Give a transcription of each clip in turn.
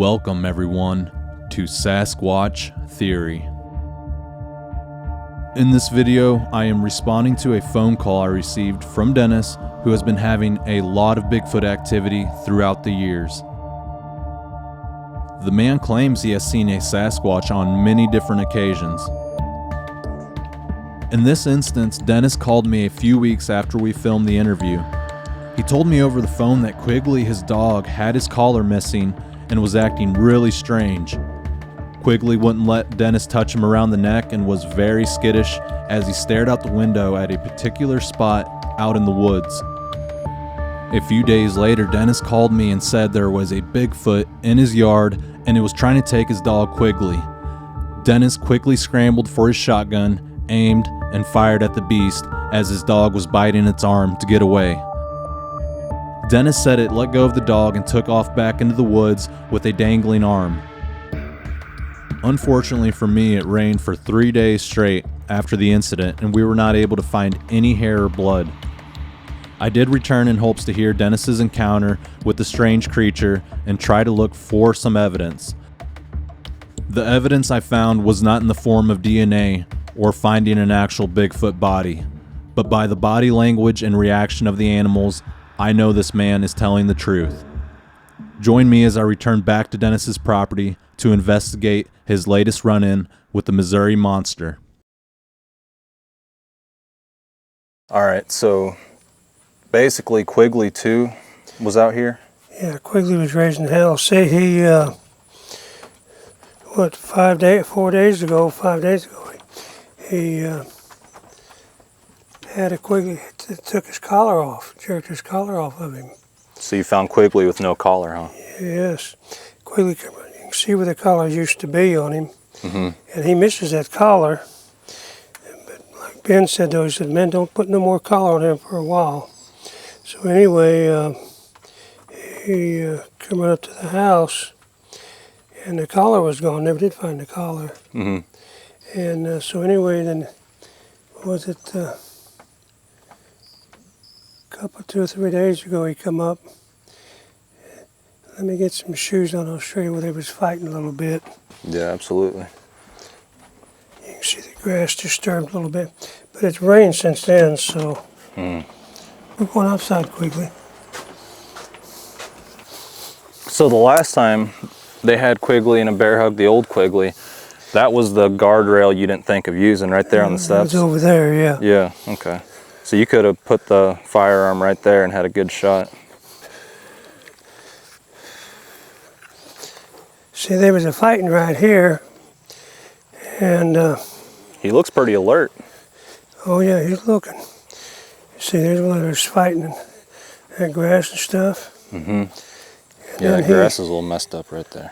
Welcome everyone to Sasquatch Theory. In this video, I am responding to a phone call I received from Dennis, who has been having a lot of Bigfoot activity throughout the years. The man claims he has seen a Sasquatch on many different occasions. In this instance, Dennis called me a few weeks after we filmed the interview. He told me over the phone that Quigley, his dog, had his collar missing and was acting really strange. Quigley wouldn't let Dennis touch him around the neck and was very skittish as he stared out the window at a particular spot out in the woods. A few days later, Dennis called me and said there was a Bigfoot in his yard and it was trying to take his dog Quigley. Dennis quickly scrambled for his shotgun, aimed, and fired at the beast as his dog was biting its arm to get away. Dennis said it let go of the dog and took off back into the woods with a dangling arm. Unfortunately for me, it rained for 3 days straight after the incident and we were not able to find any hair or blood. I did return in hopes to hear Dennis's encounter with the strange creature and try to look for some evidence. The evidence I found was not in the form of DNA or finding an actual Bigfoot body, but by the body language and reaction of the animals, I know this man is telling the truth. Join me as I return back to Dennis's property to investigate his latest run-in with the Missouri Monster. All right, so basically Quigley too was out here? Yeah, Quigley was raising hell. See, he, 5 days ago, he had a Quigley, took his collar off, jerked his collar off of him. So you found Quigley with no collar, huh? Yes. Quigley, you can see where the collar used to be on him. And he misses that collar. But like Ben said though, he said, man, don't put no more collar on him for a while. So anyway, he came right up to the house and the collar was gone. Never did find the collar. And so anyway, then, was it 2 or 3 days ago, he come up. Let me get some shoes on. I'll show you where they was fighting a little bit. Yeah, absolutely. You can see the grass disturbed a little bit. But it's rained since then, so we're going outside quickly. So the last time they had Quigley and a bear hug, the old Quigley, that was the guardrail you didn't think of using right there on the steps? It was over there, yeah. Yeah, okay. So you could have put the firearm right there and had a good shot. See, there was a fighting right here, and he looks pretty alert. Oh yeah, he's looking. See, there's one of those fighting in that grass and stuff. Yeah, that grass is a little messed up right there.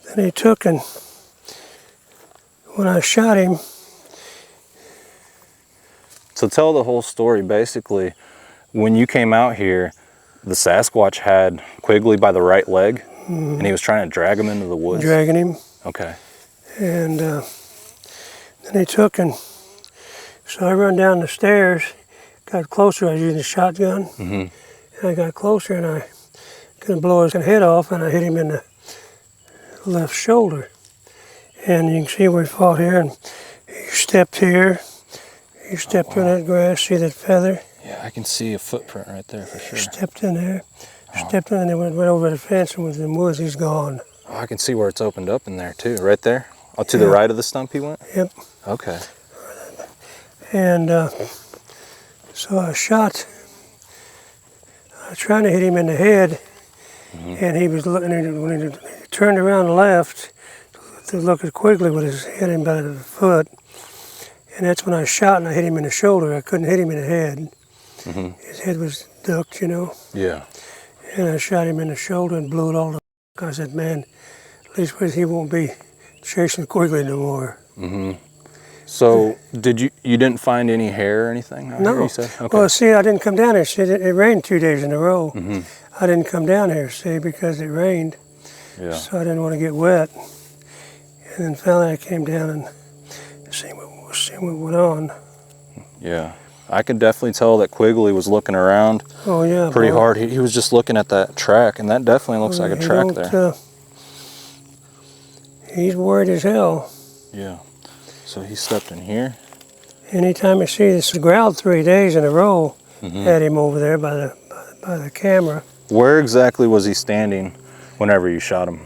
Then he took and when I shot him. So tell the whole story. Basically, when you came out here, the Sasquatch had Quigley by the right leg, and he was trying to drag him into the woods. Dragging him. Okay. And then he took and, so I run down the stairs, got closer, I was using a shotgun, and I got closer and I couldn't blow his head off and I hit him in the left shoulder. And you can see where he fought here and he stepped here. He stepped in that grass, see that feather? Yeah, I can see a footprint right there for sure. He stepped in there, stepped in and then went right over the fence and was in the woods, he's gone. Oh, I can see where it's opened up in there too, right there? Oh, to the right of the stump he went? Yep. Okay. And so I shot, I was trying to hit him in the head, and he was looking, when he turned around and left to look at Quigley with his head in by the foot. And that's when I shot and I hit him in the shoulder. I couldn't hit him in the head. His head was ducked, you know. Yeah. And I shot him in the shoulder and blew it all the I said, man, at least he won't be chasing Quigley no more. So you didn't find any hair or anything out no. here, you said? Okay. Well, see, I didn't come down here. See, it rained 2 days in a row. I didn't come down here, see, because it rained. Yeah. So I didn't want to get wet. And then finally I came down and see what went on. Yeah. I could definitely tell that Quigley was looking around pretty hard. He was just looking at that track, and that definitely looks like a track there. He's worried as hell. Yeah. So he stepped in here. Anytime I see this, growled 3 days in a row at him over there by the camera. Where exactly was he standing whenever you shot him?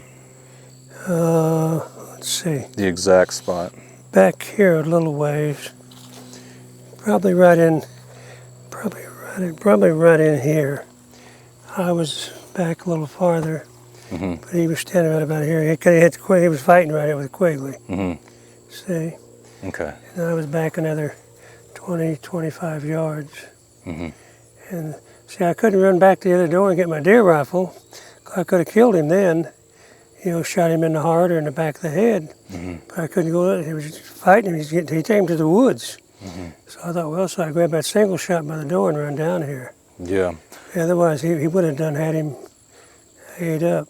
Let's see. The exact spot. Back here a little ways. Probably right in here. I was back a little farther, but he was standing right about here. He was fighting right here with Quigley. See? Okay. And I was back another 20, 25 yards. And see, I couldn't run back to the other door and get my deer rifle. I could have killed him then, shot him in the heart or in the back of the head. But I couldn't go. He was fighting him. He took him to the woods. So I thought, well, so I grabbed that single shot by the door and run down here. Yeah. Otherwise, he would have had him ate up.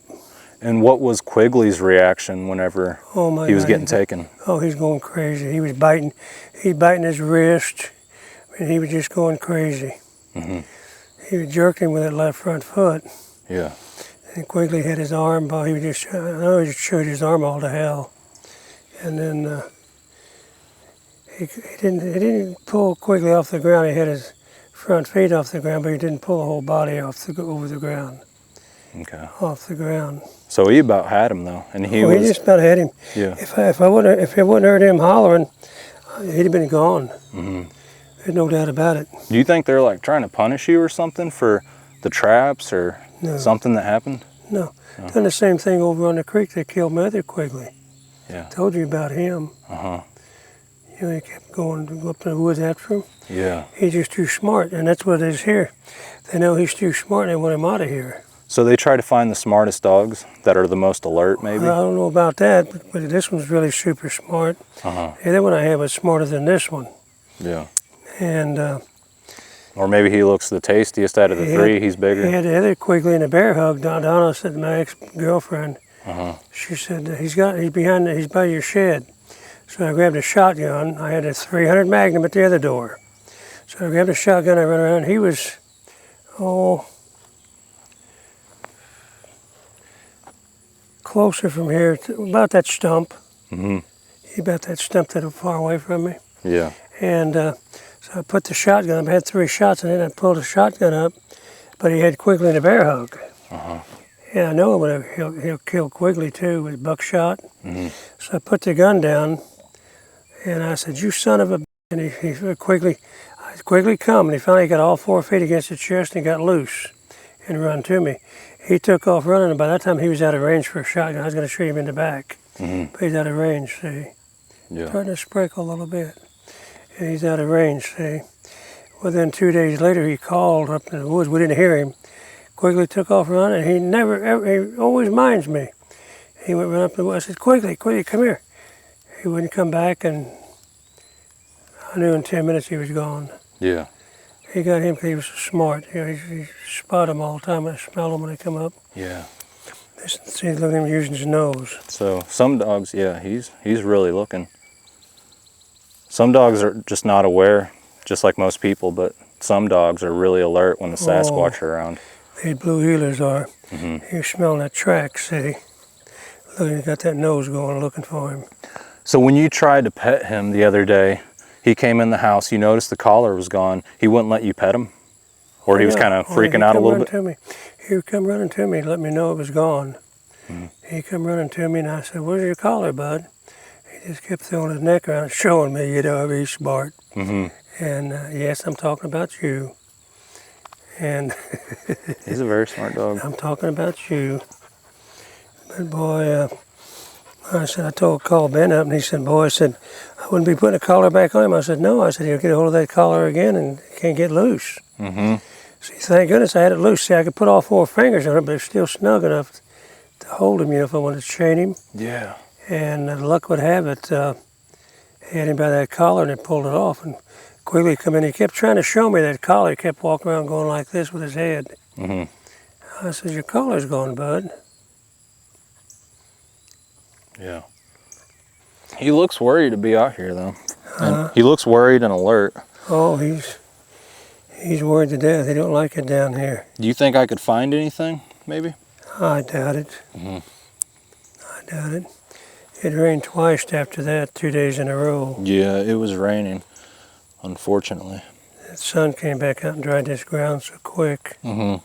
And what was Quigley's reaction whenever he was getting taken? Oh, he's going crazy. He was biting his wrist, and he was just going crazy. He was jerking with that left front foot. Yeah. And Quigley had his arm, but he just chewed his arm all to hell. And then he didn't pull Quigley off the ground. He had his front feet off the ground, but he didn't pull the whole body over the ground. Okay. Off the ground. So he about had him though, and he just about had him. Yeah. If it wouldn't heard him hollering, he'd have been gone. There's no doubt about it. Do you think they're like trying to punish you or something for the traps or something that happened? No. Done the same thing over on the creek. They killed my other Quigley. Yeah. Told you about him. He kept going up in the woods after him. Yeah. He's just too smart, and that's what it is here. They know he's too smart, and they want him out of here. So they try to find the smartest dogs that are the most alert, maybe? I don't know about that, but this one's really super smart. The other one I had was smarter than this one. Yeah. And or maybe he looks the tastiest out of the three. He's bigger. He had the other Quigley in a bear hug. Donna said, my ex-girlfriend, she said, he's by your shed. So I grabbed a shotgun. I had a .300 Magnum at the other door. So I grabbed a shotgun, I ran around. He was, closer from here to about that stump. About that stump that was far away from me. Yeah. And so I put the shotgun up. I had 3 shots in it. I pulled the shotgun up, but he had Quigley in a bear hug. And I know he'll kill Quigley too with buckshot. So I put the gun down, and I said, "You son of a b-" And he Quigley come, and he finally got all 4 feet against the chest and got loose and run to me. He took off running, and by that time he was out of range for a shotgun. I was going to shoot him in the back, but he's out of range, see. Yeah. Starting to sprinkle a little bit. And he's out of range, see. Well, then 2 days later, he called up in the woods. We didn't hear him. Quigley took off running. He always minds me. He went right up in the woods. I said, Quigley, come here. He wouldn't come back, and I knew in 10 minutes he was gone. Yeah. He got him because he was so smart. He spot him all the time. I smelled him when they come up. Yeah. See, look at him using his nose. So some dogs, yeah, he's really looking. Some dogs are just not aware, just like most people, but some dogs are really alert when the Sasquatch are around. These blue heelers are. You're smelling that track, see? Look, he's got that nose going looking for him. So when you tried to pet him the other day, he came in the house, you noticed the collar was gone. He wouldn't let you pet him? Or he was kind of freaking out a little bit? He would come running to me and let me know it was gone. He come running to me and I said, "Where's your collar, bud?" He just kept throwing his neck around, showing me, he's smart. And yes, I'm talking about you. And he's a very smart dog. I'm talking about you. But boy, I called Ben up and he said, "Boy," I said, "I wouldn't be putting a collar back on him." I said, "No," I said, "He'll get a hold of that collar again and can't get loose." See, thank goodness I had it loose. See, I could put all 4 fingers on it, but it's still snug enough to hold him, if I wanted to chain him. Yeah. And luck would have it, had him by that collar and he pulled it off. And Quigley come in. He kept trying to show me that collar. He kept walking around going like this with his head. I said, "Your collar's gone, bud." Yeah. He looks worried to be out here, though. And he looks worried and alert. Oh, he's worried to death. He don't like it down here. Do you think I could find anything, maybe? I doubt it. I doubt it. It rained twice after that, 2 days in a row. Yeah, it was raining, unfortunately. The sun came back out and dried this ground so quick. Mm-hmm.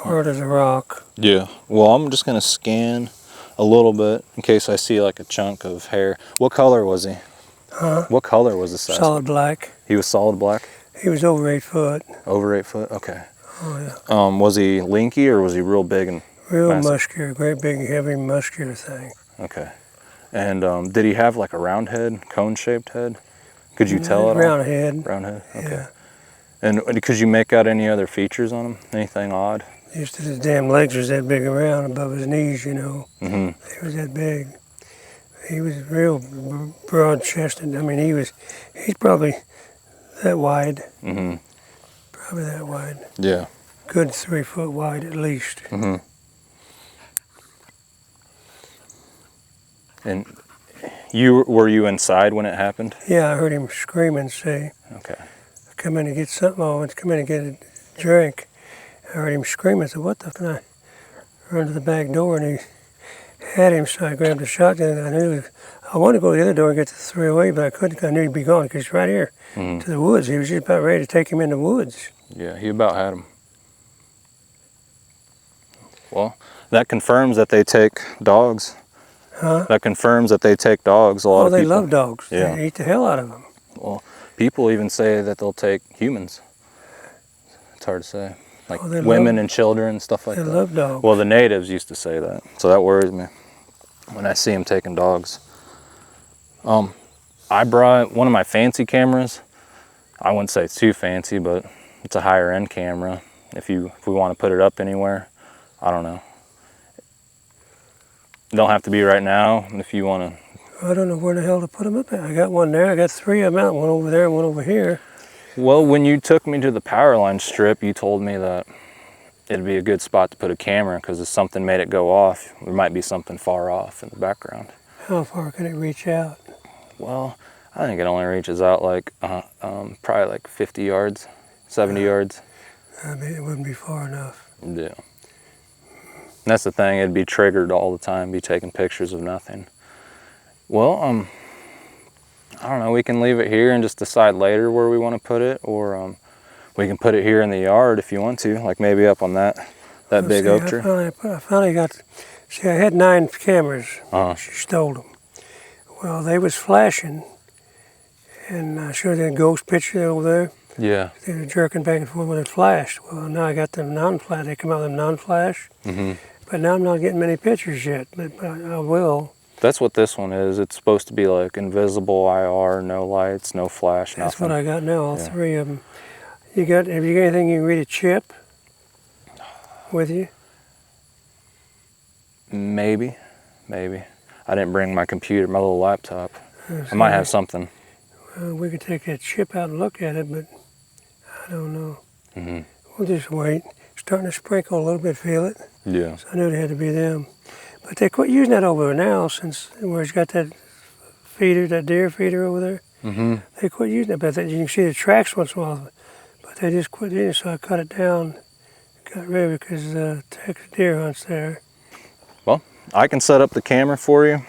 Hard as a rock. Yeah. Well, I'm just going to scan a little bit in case I see like a chunk of hair. What color was he? Huh? What color was the Sasquatch? Solid black. He was solid black? He was over 8 foot. Over 8 foot? Okay. Oh, yeah. Was he lanky or was he real big and Real massive? muscular, great big, heavy, muscular thing. Okay. And did he have like a round head, cone-shaped head? Could you tell at all? Round head. Round head, okay. Yeah. And could you make out any other features on him? Anything odd? Just his damn legs was that big around above his knees, you know. Mm-hmm. They was that big. He was real broad-chested. I mean, he's probably that wide. Mm-hmm. Probably that wide. Yeah. Good 3 foot wide at least. Mm-hmm. And were you inside when it happened? Yeah, I heard him screaming, say, Okay. come in and get something. I went to come in and get a drink. I heard him scream. I said, what the f-? And I run to the back door and he had him, so I grabbed the shotgun and I wanted to go to the other door and get the 308, but I couldn't because I knew he'd be gone because he's right here to the woods. He was just about ready to take him in the woods. Yeah, he about had him. Well, that confirms that they take dogs. Huh? That confirms that they take dogs. A lot of they people. love dogs. Yeah. They eat the hell out of them. Well, people even say that they'll take humans. It's hard to say. Like women and children, stuff like that. They love dogs. Well, the natives used to say that. So that worries me when I see them taking dogs. I brought one of my fancy cameras. I wouldn't say it's too fancy, but it's a higher end camera. If we want to put it up anywhere, I don't know. Don't have to be right now if you want to. I don't know where the hell to put them up at. I got one there. I got 3 of them out. One over there and one over here. Well, when you took me to the power line strip, you told me that it'd be a good spot to put a camera because if something made it go off, there might be something far off in the background. How far can it reach out? Well, I think it only reaches out like probably like 50 yards, 70 yards. I mean, it wouldn't be far enough. Yeah. And that's the thing, it'd be triggered all the time, be taking pictures of nothing. Well, I don't know, we can leave it here and just decide later where we want to put it, or we can put it here in the yard if you want to, like maybe up on that big oak tree. I finally got, I had 9 cameras. She stole them. Well, they was flashing, and I showed that ghost picture over there. Yeah. They were jerking back and forth when it flashed. Well, now I got them non-flash. They come out with them non-flash. Mm-hmm. But now I'm not getting many pictures yet, but I will. That's what this one is. It's supposed to be like invisible IR, no lights, no flash, nothing. That's what I got now, all 3 of them. Have you got anything you can read a chip with you? Maybe. I didn't bring my computer, my little laptop. I might have something. We could take that chip out and look at it, but I don't know. Mm-hmm. We'll just wait. Starting to sprinkle a little bit, feel it. Yeah. So I knew it had to be them. But they quit using that over there now, since where it's got that feeder, that deer feeder over there. Mm-hmm. They quit using it, but you can see the tracks once in a while. But they just quit using it, so I cut it down, got rid of it because Texas deer hunts there. Well, I can set up the camera for you.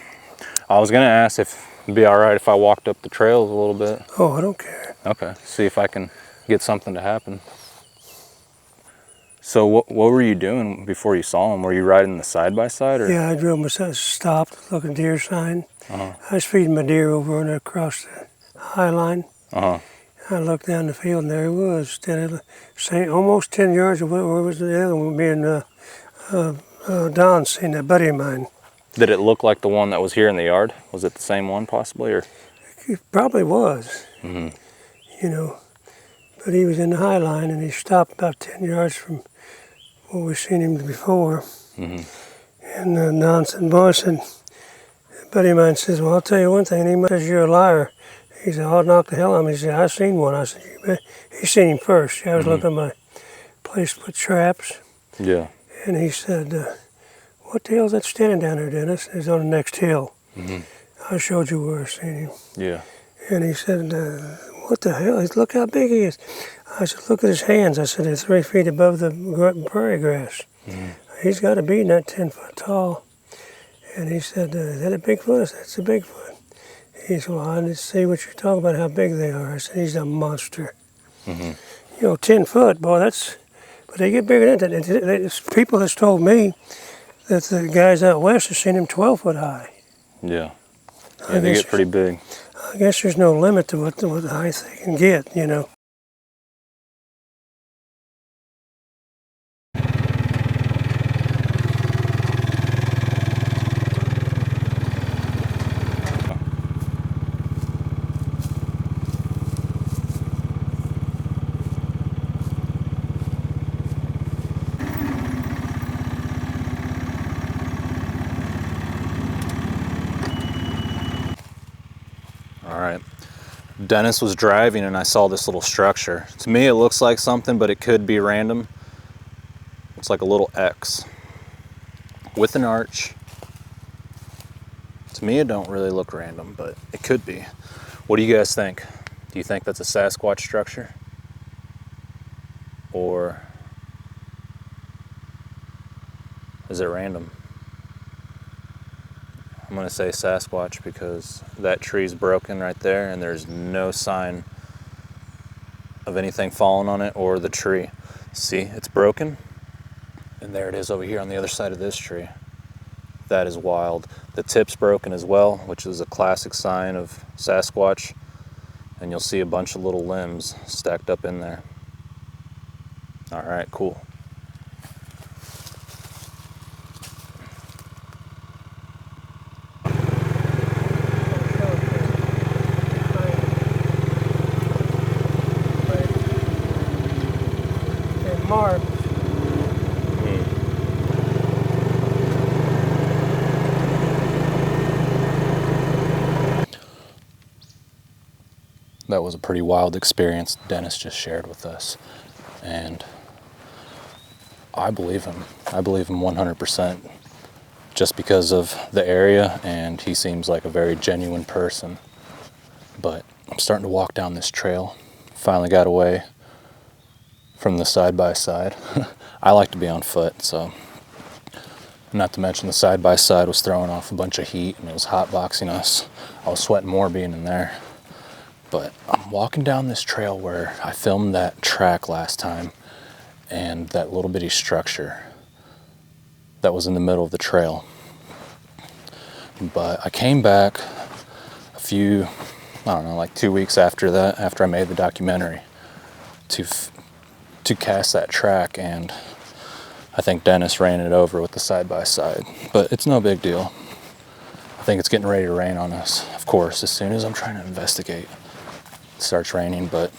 I was going to ask if it'd be all right if I walked up the trails a little bit. Oh, I don't care. Okay, see if I can get something to happen. So what were you doing before you saw him? Were you riding the side-by-side? Or? Yeah, I drove myself, stopped, looking deer sign. Uh-huh. I was feeding my deer over and across the high line. Uh-huh. I looked down the field and there he was, standing almost 10 yards away. Where was the other one? Me and Don seen that buddy of mine. Did it look like the one that was here in the yard? Was it the same one possibly? Or? It probably was, Mm-hmm. you know. But he was in the high line and he stopped about 10 yards from where we seen him before. Mm-hmm. And Don said, boy, said, a buddy of mine says, well, I'll tell you one thing. And he says, you're a liar. He said, I'll knock the hell out of him. He said, I seen one. I said, you bet. He seen him first. I was looking at my place to put traps. Yeah. And he said, what the hell's that standing down there, Dennis? He's on the next hill. Mm-hmm. I showed you where I seen him. Yeah. And he said, what the hell? He said, look how big he is. I said, look at his hands. I said, they're 3 feet above the prairie grass. Mm-hmm. He's got to be not 10 foot tall. And he said, is that a Bigfoot? I said, it's a Bigfoot. He said, well, I didn't see what you're talking about, how big they are. I said, he's a monster. You know, 10 foot, boy, that's, but they get bigger than that. People has told me that the guys out west have seen him 12 foot high. Yeah. Yeah, they get pretty big. I guess there's no limit to what height they can get, you know. All right. Dennis was driving and I saw this little structure. To me it looks like something, but it could be random. It's like a little X with an arch. To me it don't really look random, but it could be. What do you guys think? Do you think that's a Sasquatch structure? Or is it random? I'm gonna say Sasquatch because that tree's broken right there and there's no sign of anything falling on it or the tree. See, it's broken. And there it is over here on the other side of this tree. That is wild. The tip's broken as well, which is a classic sign of Sasquatch. And you'll see a bunch of little limbs stacked up in there. All right, cool. And marked. That was a pretty wild experience Dennis just shared with us. And I believe him. I believe him 100% just because of the area, and he seems like a very genuine person. But I'm starting to walk down this trail. Finally got away from the side-by-side. I like to be on foot, so not to mention the side-by-side was throwing off a bunch of heat and it was hotboxing us. I was sweating more being in there. But I'm walking down this trail where I filmed that track last time and that little bitty structure that was in the middle of the trail. But I came back a few, I don't know, like 2 weeks after that, after I made the documentary, to cast that track, and I think Dennis ran it over with the side-by-side. But it's no big deal. I think it's getting ready to rain on us, of course, as soon as I'm trying to investigate. Starts raining, but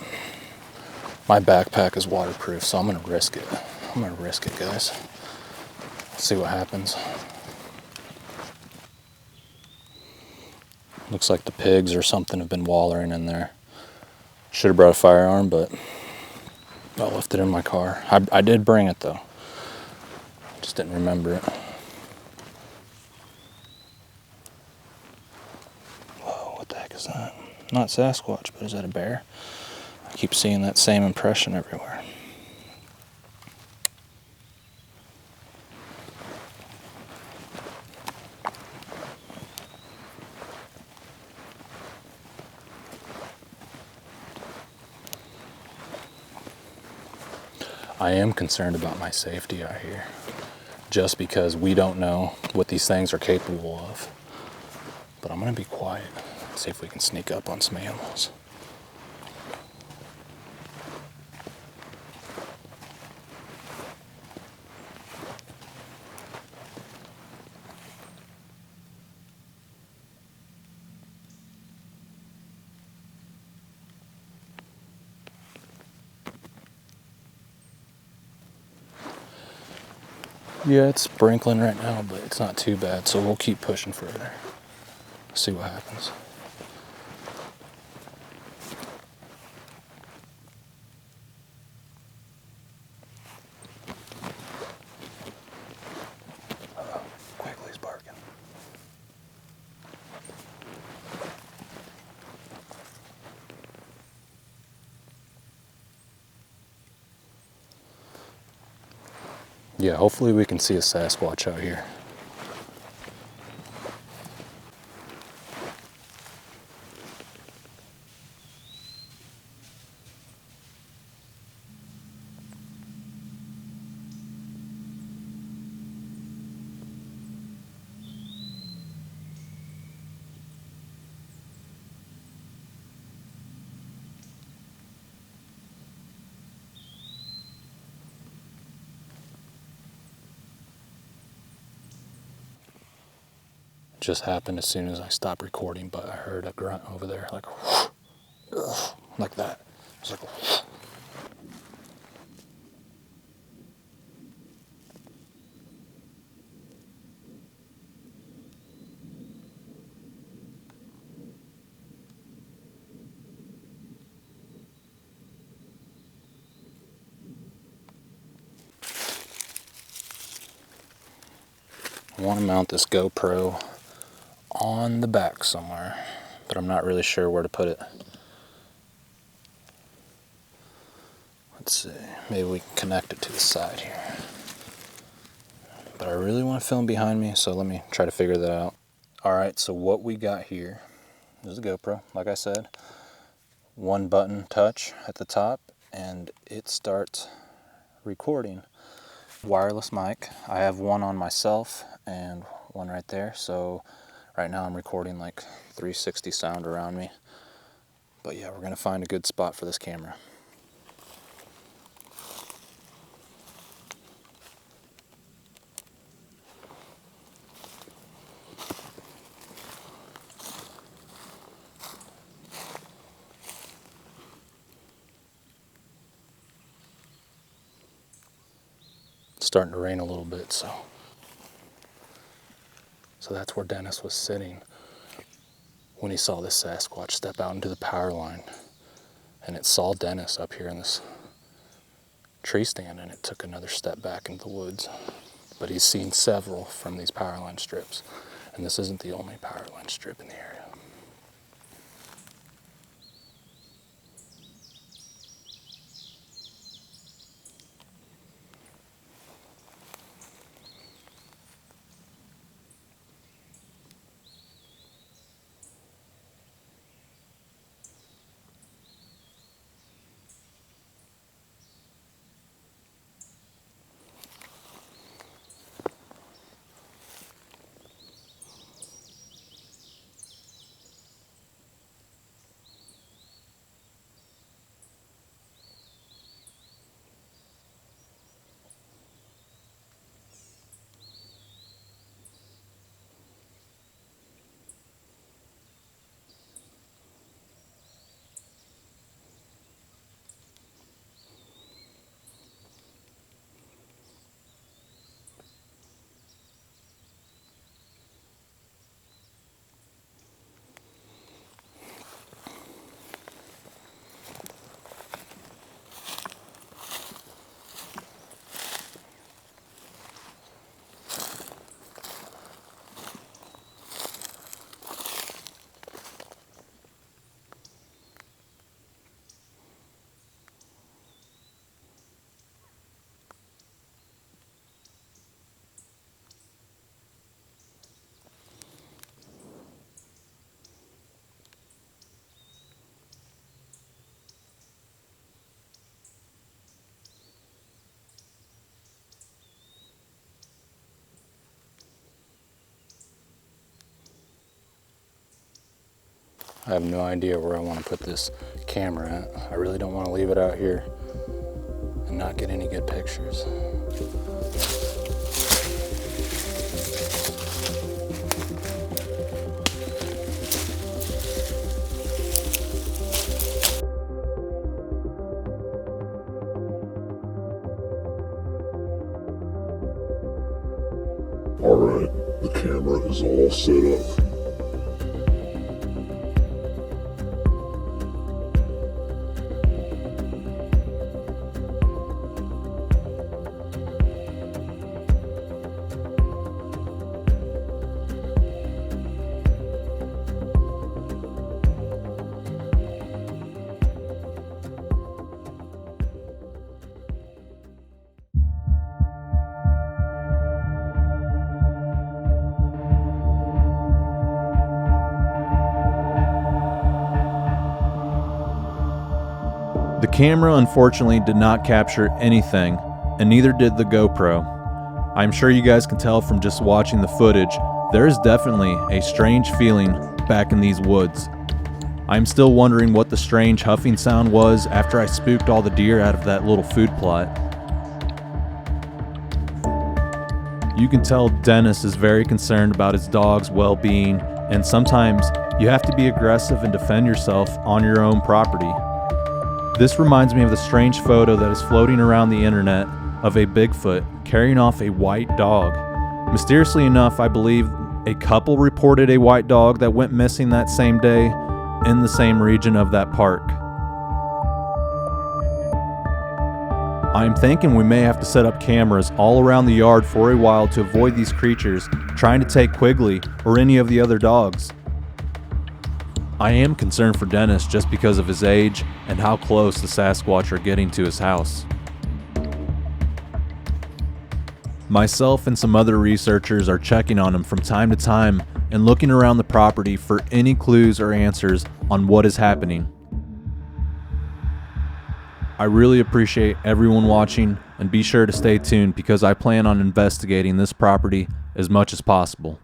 my backpack is waterproof, so I'm gonna risk it. I'm gonna risk it, guys. See what happens. Looks like the pigs or something have been wallering in there. Should have brought a firearm, but I left it in my car. I did bring it though. Just didn't remember it. Whoa, what the heck is that? Not Sasquatch, but is that a bear? I keep seeing that same impression everywhere. I am concerned about my safety out here, just because we don't know what these things are capable of. But I'm gonna be quiet. See if we can sneak up on some animals. Yeah, it's sprinkling right now, but it's not too bad, so we'll keep pushing further. See what happens. Quigley's barking. Yeah, hopefully we can see a Sasquatch out here. just happened as soon as I stopped recording, but I heard a grunt over there, like like that. It was like I want to mount this GoPro on the back somewhere, but I'm not really sure where to put it. Let's see, maybe we can connect it to the side here. But I really want to film behind me, so let me try to figure that out. Alright, so what we got here is a GoPro, like I said. One button touch at the top, and it starts recording. Wireless mic. I have one on myself and one right there, so right now I'm recording like 360 sound around me. But yeah, we're gonna find a good spot for this camera. It's starting to rain a little bit, so that's where Dennis was sitting when he saw this Sasquatch step out into the power line. And it saw Dennis up here in this tree stand, and it took another step back into the woods. But he's seen several from these power line strips, and this isn't the only power line strip in the area. I have no idea where I want to put this camera at. I really don't want to leave it out here and not get any good pictures. Alright, the camera is all set up. The camera unfortunately did not capture anything, and neither did the GoPro. I'm sure you guys can tell from just watching the footage, there is definitely a strange feeling back in these woods. I'm still wondering what the strange huffing sound was after I spooked all the deer out of that little food plot. You can tell Dennis is very concerned about his dog's well-being, and sometimes you have to be aggressive and defend yourself on your own property. This reminds me of the strange photo that is floating around the internet of a Bigfoot carrying off a white dog. Mysteriously enough, I believe a couple reported a white dog that went missing that same day in the same region of that park. I am thinking we may have to set up cameras all around the yard for a while to avoid these creatures trying to take Quigley or any of the other dogs. I am concerned for Dennis just because of his age and how close the Sasquatch are getting to his house. Myself and some other researchers are checking on him from time to time and looking around the property for any clues or answers on what is happening. I really appreciate everyone watching, and be sure to stay tuned because I plan on investigating this property as much as possible.